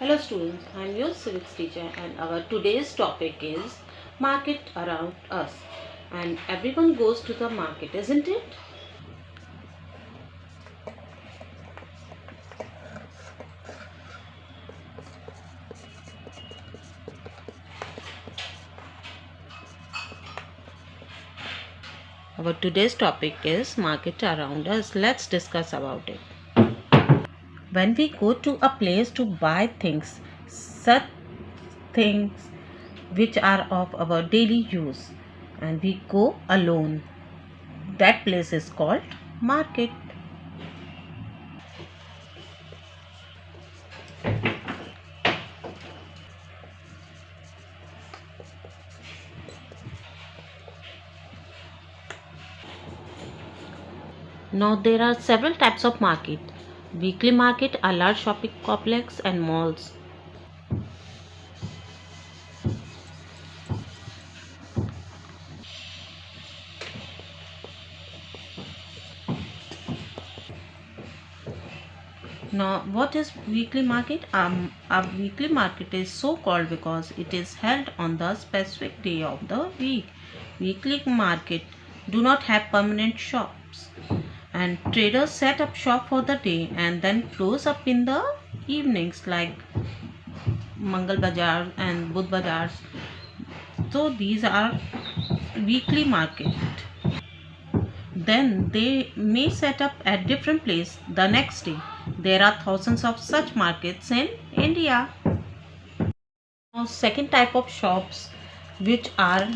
Hello students, I am your civics teacher and our today's topic is market around us. And everyone goes to the market, isn't it? Our today's topic is market around us. Let's discuss about it. When we go to a place to buy things, such things which are of our daily use, and we go alone, that place is called market. Now there are several types of market. Weekly market are large shopping complex and malls. Now what is weekly market? A weekly market is so called because it is held on the specific day of the week. Weekly market do not have permanent shops, and traders set up shop for the day and then close up in the evenings like Mangal Bazaar and Budh Bazaars. So these are weekly market. Then they may set up at different place the next day. There are thousands of such markets in India. Now second type of shops which are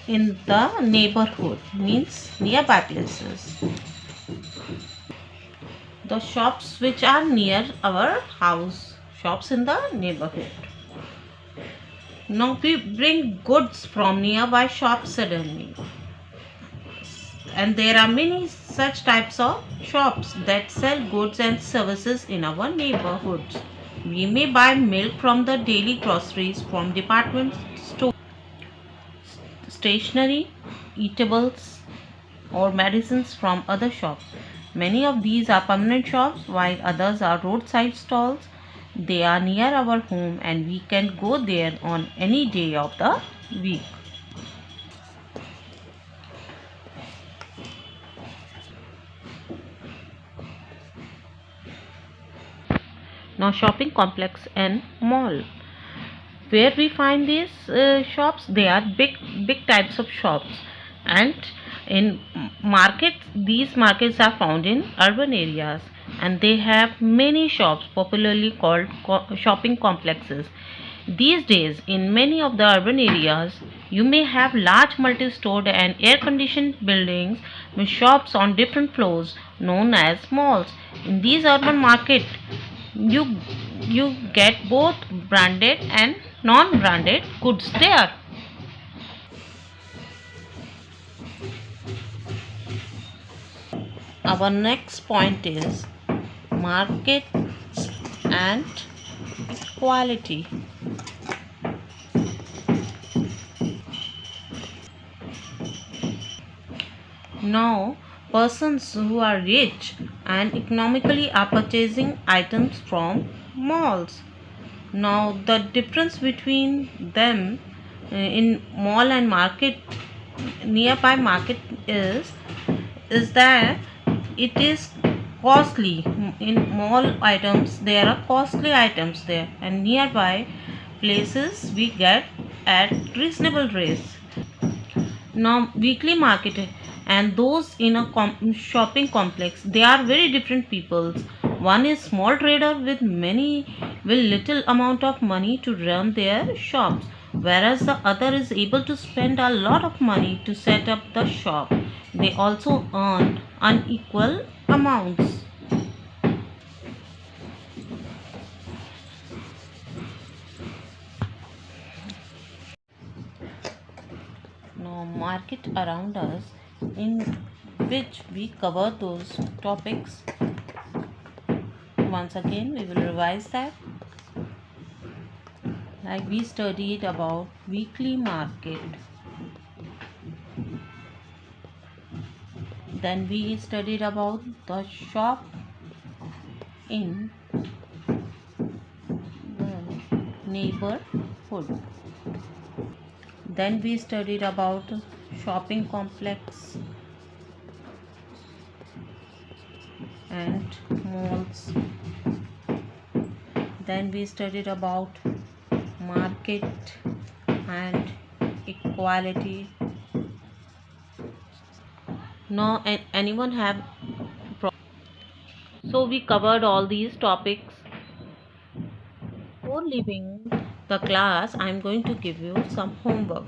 in the neighborhood means nearby places. The shops which are near our house, shops in the neighborhood. Now we bring goods from nearby shops suddenly, and there are many such types of shops that sell goods and services in our neighborhoods. We may buy milk from the daily groceries from department store, stationery, eatables, or medicines from other shops. Many of these are permanent shops while others are roadside stalls. They are near our home and we can go there on any day of the week. Now shopping complex and mall. Where we find these shops? They are big types of shops, and in markets, these markets are found in urban areas, and they have many shops popularly called shopping complexes. These days in many of the urban areas you may have large multi-stored and air-conditioned buildings with shops on different floors known as malls. In these urban markets you you get both branded and non-branded goods there. Our next point is market and quality. Now persons who are rich and economically are purchasing items from malls. Now the difference between them in mall and market, nearby market, is that it is costly. In mall items there are costly items there, and nearby places we get at reasonable rates. Now weekly market and those in a shopping complex, they are very different peoples. One is small trader with little amount of money to run their shops, whereas the other is able to spend a lot of money to set up the shop. They also earn unequal amounts. Now market around us, in which we cover those topics. Once again we will revise that. Like we studied about weekly market, then we studied about the shop in neighborhood. Then we studied about shopping complex and malls. Then we studied about market and equality. Now, anyone have so we covered all these topics. Before leaving the class, I am going to give you some homework.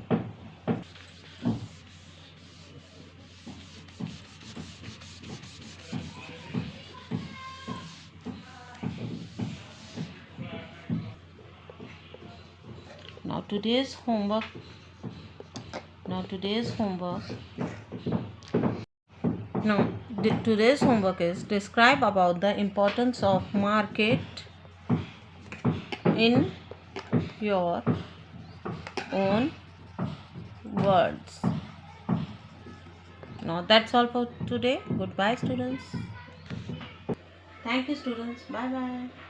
Now today's homework. Now today's homework. Now today's homework is describe about the importance of market in your own words. Now that's all for today. Goodbye, students. Thank you, students. Bye bye.